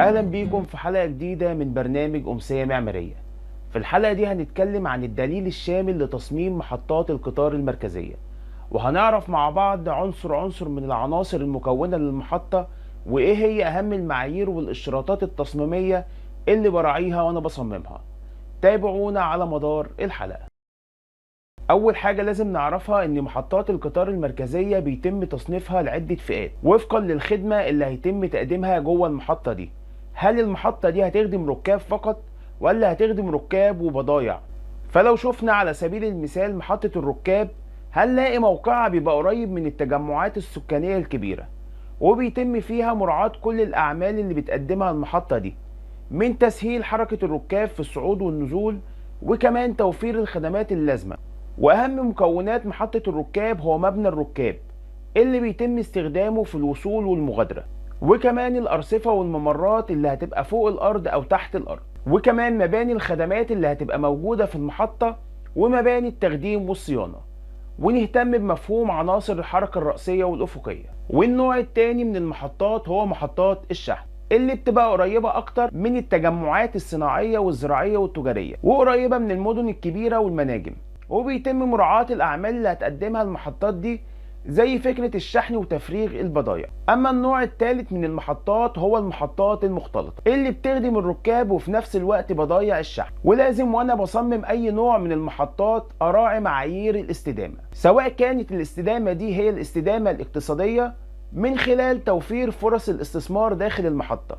اهلا بيكم في حلقة جديدة من برنامج أمسية معمارية. في الحلقة دي هنتكلم عن الدليل الشامل لتصميم محطات القطار المركزية، وهنعرف مع بعض عنصر من العناصر المكونة للمحطة، وايه هي اهم المعايير والاشتراطات التصميمية اللي براعيها وانا بصممها. تابعونا على مدار الحلقة. اول حاجة لازم نعرفها ان محطات القطار المركزية بيتم تصنيفها لعدة فئات وفقا للخدمة اللي هيتم تقديمها جوه المحطة دي. هل المحطة دي هتخدم ركاب فقط ولا هتخدم ركاب وبضايع؟ فلو شفنا على سبيل المثال محطة الركاب، هنلاقي موقعها بيبقى قريب من التجمعات السكانية الكبيرة، وبيتم فيها مراعاة كل الأعمال اللي بتقدمها المحطة دي، من تسهيل حركة الركاب في الصعود والنزول، وكمان توفير الخدمات اللازمة. وأهم مكونات محطة الركاب هو مبنى الركاب اللي بيتم استخدامه في الوصول والمغادرة، وكمان الأرصفة والممرات اللي هتبقى فوق الأرض أو تحت الأرض، وكمان مباني الخدمات اللي هتبقى موجودة في المحطة، ومباني التخديم والصيانة. ونهتم بمفهوم عناصر الحركة الرأسية والأفقية. والنوع التاني من المحطات هو محطات الشحن اللي بتبقى قريبة أكتر من التجمعات الصناعية والزراعية والتجارية، وقريبة من المدن الكبيرة والمناجم، وبيتم مراعاة الأعمال اللي هتقدمها المحطات دي زي فكرة الشحن وتفريغ البضائع. أما النوع الثالث من المحطات هو المحطات المختلطة اللي بتخدم الركاب وفي نفس الوقت بضايع الشحن. ولازم وأنا بصمم أي نوع من المحطات أراعي معايير الاستدامة، سواء كانت الاستدامة دي هي الاستدامة الاقتصادية من خلال توفير فرص الاستثمار داخل المحطة،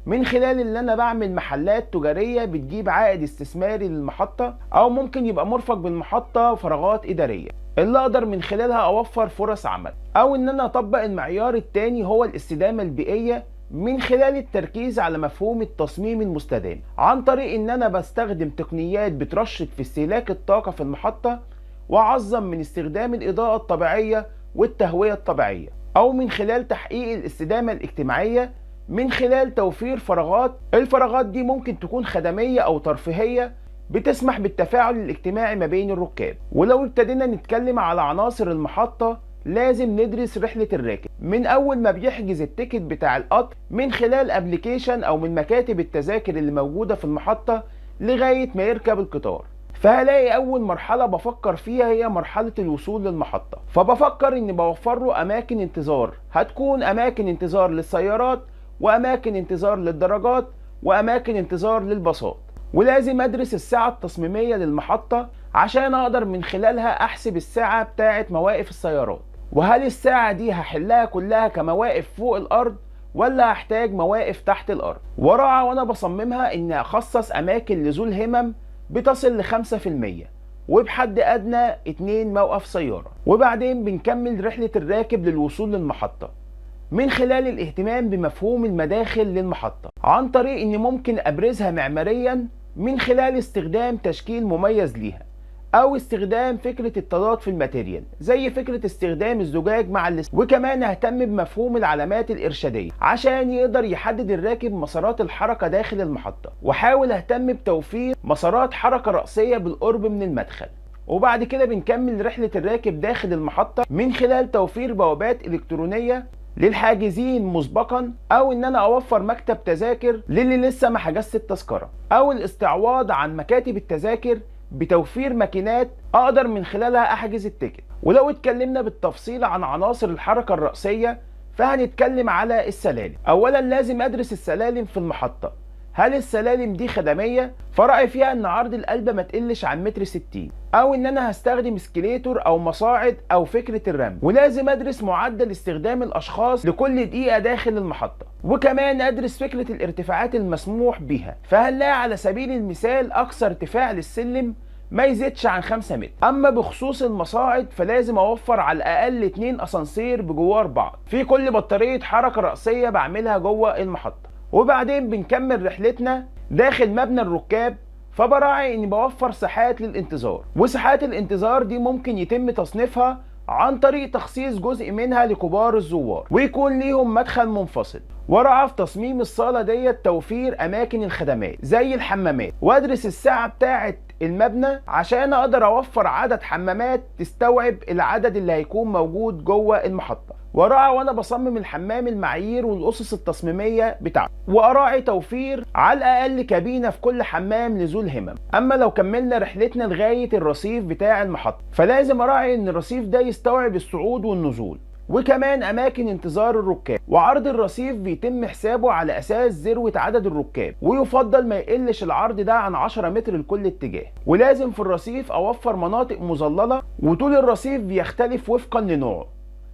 من خلال اللي انا بعمل محلات تجارية بتجيب عائد استثماري للمحطة، او ممكن يبقى مرفق بالمحطة فراغات ادارية اللي اقدر من خلالها اوفر فرص عمل، او ان انا اطبق المعيار التاني هو الاستدامة البيئية من خلال التركيز على مفهوم التصميم المستدام، عن طريق ان انا بستخدم تقنيات بترشد في استهلاك الطاقة في المحطة، واعظم من استخدام الاضاءة الطبيعية والتهوية الطبيعية، او من خلال تحقيق الاستدامة الاجتماعية من خلال توفير فراغات. الفراغات دي ممكن تكون خدمية أو ترفيهية بتسمح بالتفاعل الاجتماعي ما بين الركاب. ولو ابتدينا نتكلم على عناصر المحطة، لازم ندرس رحلة الراكب من أول ما بيحجز التيكت بتاع القطر من خلال ابليكيشن أو من مكاتب التذاكر اللي موجودة في المحطة لغاية ما يركب القطار. فهلاقي أول مرحلة بفكر فيها هي مرحلة الوصول للمحطة، فبفكر إني بوفر له أماكن انتظار، هتكون أماكن انتظار للسيارات وأماكن انتظار للدراجات وأماكن انتظار للباصات. ولازم أدرس الساعة التصميمية للمحطة عشان أقدر من خلالها أحسب الساعة بتاعة مواقف السيارات، وهل الساعة دي هحلها كلها كمواقف فوق الأرض ولا هحتاج مواقف تحت الأرض. وراعى وأنا بصممها إني أخصص أماكن لذو الهمم بتصل ل5%، وبحد أدنى 2 موقف سيارة. وبعدين بنكمل رحلة الراكب للوصول للمحطة من خلال الاهتمام بمفهوم المداخل للمحطة، عن طريق اني ممكن ابرزها معماريا من خلال استخدام تشكيل مميز ليها، او استخدام فكرة التضاد في الماتيريال زي فكرة استخدام الزجاج مع وكمان اهتم بمفهوم العلامات الارشادية عشان يقدر يحدد الراكب مسارات الحركة داخل المحطة، وحاول اهتم بتوفير مسارات حركة رأسية بالقرب من المدخل. وبعد كده بنكمل رحلة الراكب داخل المحطة من خلال توفير بوابات إلكترونية للحاجزين مسبقا، او ان انا اوفر مكتب تذاكر للي لسه ما حجزش التذكره، او الاستعواض عن مكاتب التذاكر بتوفير ماكينات اقدر من خلالها احجز التيكت. ولو اتكلمنا بالتفصيل عن عناصر الحركه الرأسيه، فهنتكلم على السلالم. اولا لازم ادرس السلالم في المحطه، هل السلالم دي خدميه؟ فرأي فيها ان عرض القلبة ما تقلش عن 1.60 متر، او ان انا هستخدم اسكليتور او مصاعد او فكرة الرمل. ولازم ادرس معدل استخدام الاشخاص لكل دقيقة داخل المحطة، وكمان ادرس فكرة الارتفاعات المسموح بها. فهنلاقي على سبيل المثال اقصى ارتفاع للسلم ما يزيدش عن 5 متر. اما بخصوص المصاعد فلازم اوفر على الاقل 2 اسانسير بجوار بعض في كل بطارية حركة رأسية بعملها جوه المحطة. وبعدين بنكمل رحلتنا داخل مبنى الركاب، فبراعي اني بوفر ساحات للانتظار، وساحات الانتظار دي ممكن يتم تصنيفها عن طريق تخصيص جزء منها لكبار الزوار ويكون ليهم مدخل منفصل. وراعى في تصميم الصالة ديت توفير اماكن الخدمات زي الحمامات، وادرس السعة بتاعة المبنى عشان اقدر اوفر عدد حمامات تستوعب العدد اللي هيكون موجود جوه المحطة. وراعي وانا بصمم الحمام المعايير والاسس التصميميه بتاعته، واراعي توفير على الاقل كابينه في كل حمام لذو الهمم. اما لو كملنا رحلتنا لغايه الرصيف بتاع المحطه، فلازم اراعي ان الرصيف ده يستوعب الصعود والنزول، وكمان اماكن انتظار الركاب. وعرض الرصيف بيتم حسابه على اساس ذروه عدد الركاب، ويفضل ما يقلش العرض ده عن 10 متر لكل اتجاه. ولازم في الرصيف اوفر مناطق مظلله، وطول الرصيف بيختلف وفقا لنوعه،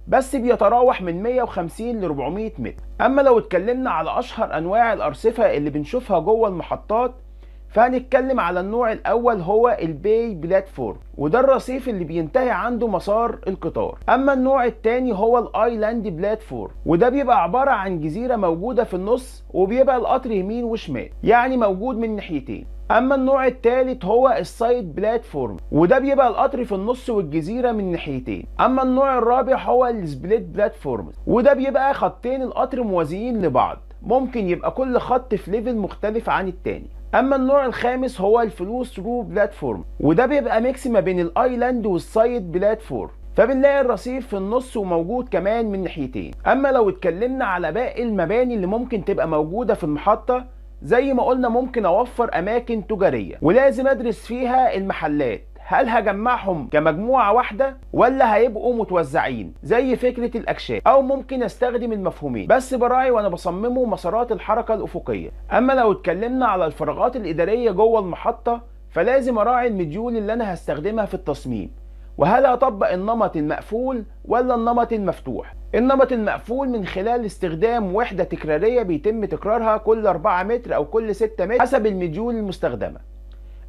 بس بيتراوح من 150 ل 400 متر. اما لو اتكلمنا على اشهر انواع الارصفه اللي بنشوفها جوه المحطات، فهنتكلم على النوع الاول هو الباي بلاتفورم، وده الرصيف اللي بينتهي عنده مسار القطار. اما النوع الثاني هو الايلاند بلاتفورم، وده بيبقى عباره عن جزيره موجوده في النص، وبيبقى القطر يمين وشمال، يعني موجود من ناحيتين. اما النوع الثالث هو السايد بلاتفورم، وده بيبقى القطر في النص والجزيره من ناحيتين. اما النوع الرابع هو السبليت بلاتفورم، وده بيبقى خطين القطر موازيين لبعض، ممكن يبقى كل خط في ليفل مختلف عن التاني. اما النوع الخامس هو الفلو ثرو بلاتفورم، وده بيبقى ميكس ما بين الايلاند والسايد بلاتفورم، فبنلاقي الرصيف في النص وموجود كمان من ناحيتين. اما لو اتكلمنا على باقي المباني اللي ممكن تبقى موجوده في المحطه، زي ما قلنا ممكن اوفر اماكن تجاريه، ولازم ادرس فيها المحلات، هل هجمعهم كمجموعة واحدة ولا هيبقوا متوزعين زي فكرة الأكشاف، أو ممكن أستخدم المفهومين، بس براعي وأنا بصممه مسارات الحركة الأفقية. أما لو اتكلمنا على الفراغات الإدارية جوه المحطة، فلازم أراعي المديول اللي أنا هستخدمها في التصميم، وهل هطبق النمط المقفول ولا النمط المفتوح. النمط المقفول من خلال استخدام وحدة تكرارية بيتم تكرارها كل 4 متر أو كل 6 متر حسب المديول المستخدمة،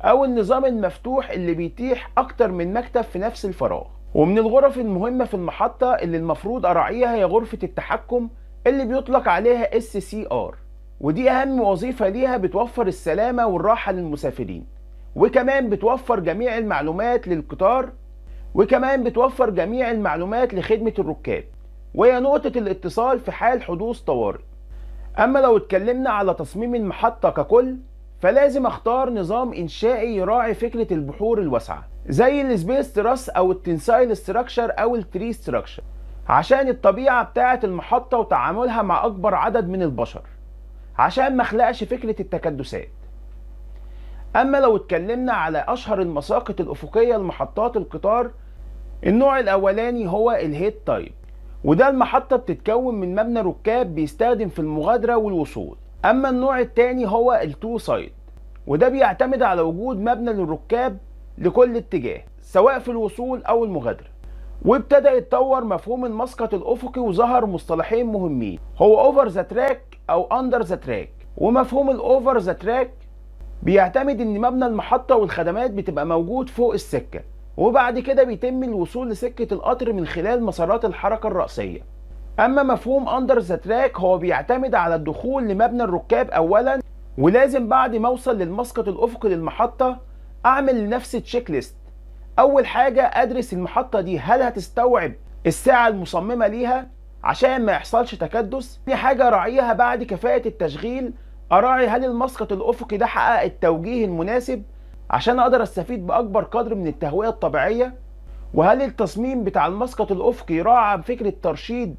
أو النظام المفتوح اللي بيتيح أكتر من مكتب في نفس الفراغ. ومن الغرف المهمة في المحطة اللي المفروض أراعيها هي غرفة التحكم اللي بيطلق عليها SCR، ودي أهم وظيفة ليها، بتوفر السلامة والراحة للمسافرين، وكمان بتوفر جميع المعلومات للقطار، وكمان بتوفر جميع المعلومات لخدمة الركاب، وهي نقطة الاتصال في حال حدوث طوارئ. أما لو اتكلمنا على تصميم المحطة ككل، فلازم اختار نظام انشائي يراعي فكرة البحور الواسعة، زي السبيس تراس او التنسايل ستراكشر او التري ستراكشر، عشان الطبيعة بتاعة المحطة وتعاملها مع اكبر عدد من البشر، عشان ما اخلقش فكرة التكدسات. اما لو اتكلمنا على اشهر المساقط الافقية لمحطات القطار، النوع الاولاني هو الهيد تايب، وده المحطة بتتكون من مبنى ركاب بيستخدم في المغادرة والوصول. اما النوع الثاني هو التو سايد، وده بيعتمد على وجود مبنى للركاب لكل اتجاه سواء في الوصول او المغادرة. وابتدى يتطور مفهوم المسقط الافقي، وظهر مصطلحين مهمين، هو اوفر ذا تراك او اندر ذا تراك. ومفهوم الاوفر ذا تراك بيعتمد ان مبنى المحطة والخدمات بتبقى موجود فوق السكة، وبعد كده بيتم الوصول لسكة القطر من خلال مسارات الحركة الرئيسية. اما مفهوم اندر ذا تراك هو بيعتمد على الدخول لمبنى الركاب اولا، ولازم بعد ما اوصل للمسقط الافقي للمحطة اعمل لنفسي تشيك ليست. اول حاجة ادرس المحطة دي هل هتستوعب الساعة المصممة ليها عشان ما يحصلش تكدس. دي حاجة اراعيها بعد كفاءة التشغيل، اراعي هل المسقط الافقي ده حقق التوجيه المناسب عشان اقدر استفيد باكبر قدر من التهوية الطبيعية، وهل التصميم بتاع المسقط الافقي راعى فكرة ترشيد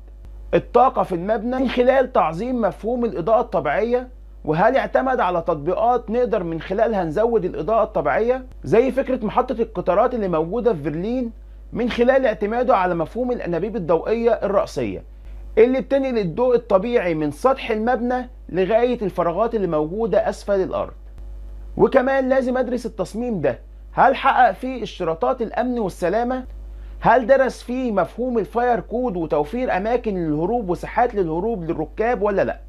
الطاقة في المبنى من خلال تعظيم مفهوم الإضاءة الطبيعية، وهل اعتمد على تطبيقات نقدر من خلالها نزود الإضاءة الطبيعية زي فكرة محطة القطارات اللي موجودة في برلين، من خلال اعتماده على مفهوم الأنابيب الضوئية الرأسية اللي بتنقل الضوء الطبيعي من سطح المبنى لغاية الفراغات اللي موجودة أسفل الأرض. وكمان لازم أدرس التصميم ده هل حقق فيه اشتراطات الأمن والسلامة، هل درس فيه مفهوم الفاير كود وتوفير أماكن للهروب وساحات للهروب للركاب ولا لأ،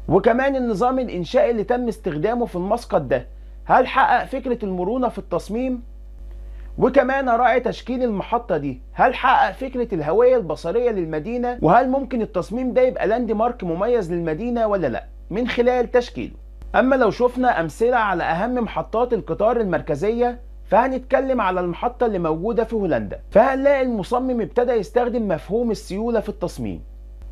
وكمان النظام الإنشائي اللي تم استخدامه في المسقط ده هل حقق فكرة المرونة في التصميم، وكمان أراعي تشكيل المحطة دي هل حقق فكرة الهوية البصرية للمدينة، وهل ممكن التصميم ده يبقى لاند مارك مميز للمدينة ولا لأ من خلال تشكيله. أما لو شفنا أمثلة على أهم محطات القطار المركزية، فهنتكلم على المحطة اللي موجودة في هولندا، فهنلاقي المصمم ابتدى يستخدم مفهوم السيولة في التصميم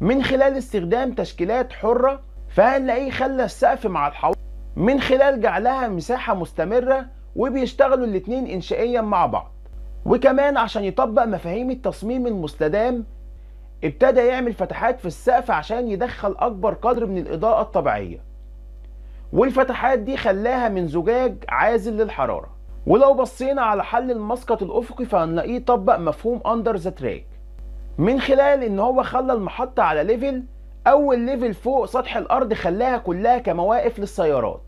من خلال استخدام تشكيلات حرة، فهنلاقيه خلى السقف مع الحوض من خلال جعلها مساحة مستمرة، وبيشتغلوا الاتنين إنشائيا مع بعض. وكمان عشان يطبق مفاهيم التصميم المستدام ابتدى يعمل فتحات في السقف عشان يدخل أكبر قدر من الإضاءة الطبيعية، والفتحات دي خلاها من زجاج عازل للحرارة. ولو بصينا على حل المسقط الأفقي فهنلاقيه طبق مفهوم أندر ذا تراك، من خلال إن هو خلى المحطة على ليفل، أول ليفل فوق سطح الأرض خلاها كلها كمواقف للسيارات،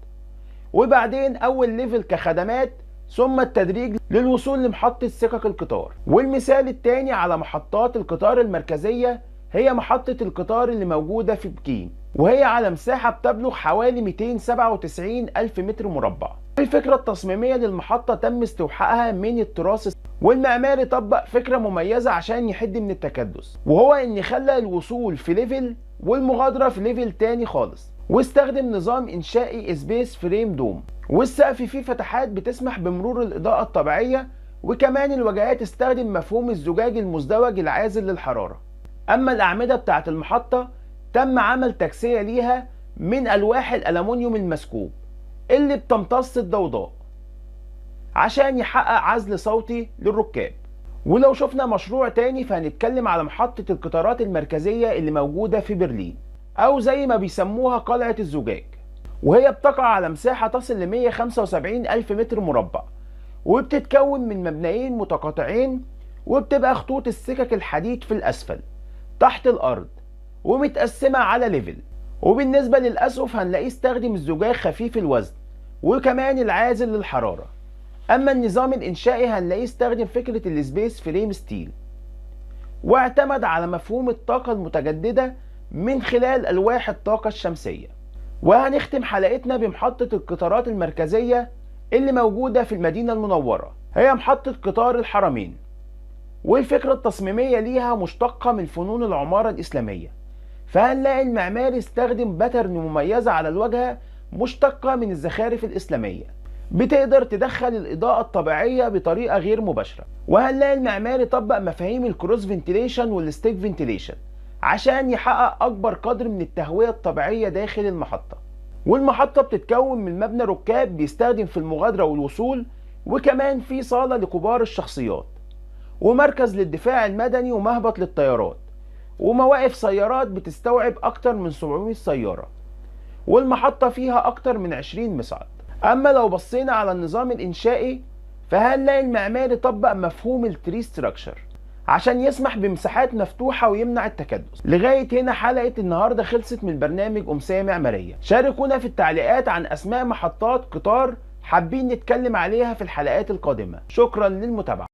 وبعدين أول ليفل كخدمات، ثم التدريج للوصول لمحطة سكك القطار. والمثال الثاني على محطات القطار المركزية هي محطة القطار اللي موجودة في بكين، وهي على مساحة بتبلغ حوالي 297 ألف متر مربع. الفكرة التصميمية للمحطة تم استوحائها من التراث، والمعماري طبق فكرة مميزة عشان يحد من التكدس، وهو إن خلى الوصول في ليفل والمغادرة في ليفل تاني خالص، واستخدم نظام إنشائي سبيس فريم دوم، والسقف فيه فتحات بتسمح بمرور الإضاءة الطبيعية، وكمان الواجهات استخدم مفهوم الزجاج المزدوج العازل للحرارة. أما الأعمدة بتاعة المحطة تم عمل تكسية ليها من ألواح الألمنيوم المسكوب اللي بتمتص الضوضاء عشان يحقق عزل صوتي للركاب. ولو شفنا مشروع تاني فهنتكلم على محطة القطارات المركزية اللي موجودة في برلين، أو زي ما بيسموها قلعة الزجاج، وهي بتقع على مساحة تصل ل 175 ألف متر مربع، وبتتكون من مبنيين متقاطعين، وبتبقى خطوط السكك الحديد في الأسفل تحت الأرض ومتقسمة على ليفل. وبالنسبة للأسقف هنلاقيه استخدم الزجاج خفيف الوزن وكمان العازل للحرارة. أما النظام الإنشائي هنلاقيه استخدم فكرة السبيس فريم ستيل، واعتمد على مفهوم الطاقة المتجددة من خلال ألواح الطاقة الشمسية. وهنختم حلقتنا بمحطة القطارات المركزية اللي موجودة في المدينة المنورة، هي محطة قطار الحرمين، والفكرة التصميمية ليها مشتقة من فنون العمارة الإسلامية. فهنلاقي المعماري استخدم باترن مميزة على الواجهة مشتقة من الزخارف الإسلامية بتقدر تدخل الإضاءة الطبيعية بطريقة غير مباشرة. وهنلاقي المعماري طبق مفاهيم الكروس فنتيليشن والستيك فنتيليشن عشان يحقق أكبر قدر من التهوية الطبيعية داخل المحطة. والمحطة بتتكون من مبنى ركاب بيستخدم في المغادرة والوصول، وكمان في صالة لكبار الشخصيات، ومركز للدفاع المدني، ومهبط للطيارات، ومواقف سيارات بتستوعب أكتر من 700 سيارة، والمحطة فيها أكتر من 20 مصعد. أما لو بصينا على النظام الإنشائي فهنلاقي المعماري طبق مفهوم التري ستراكشر عشان يسمح بمساحات مفتوحة ويمنع التكدس. لغاية هنا حلقة النهاردة خلصت من برنامج أمسية معمارية. شاركونا في التعليقات عن أسماء محطات قطار حابين نتكلم عليها في الحلقات القادمة. شكرا للمتابعة.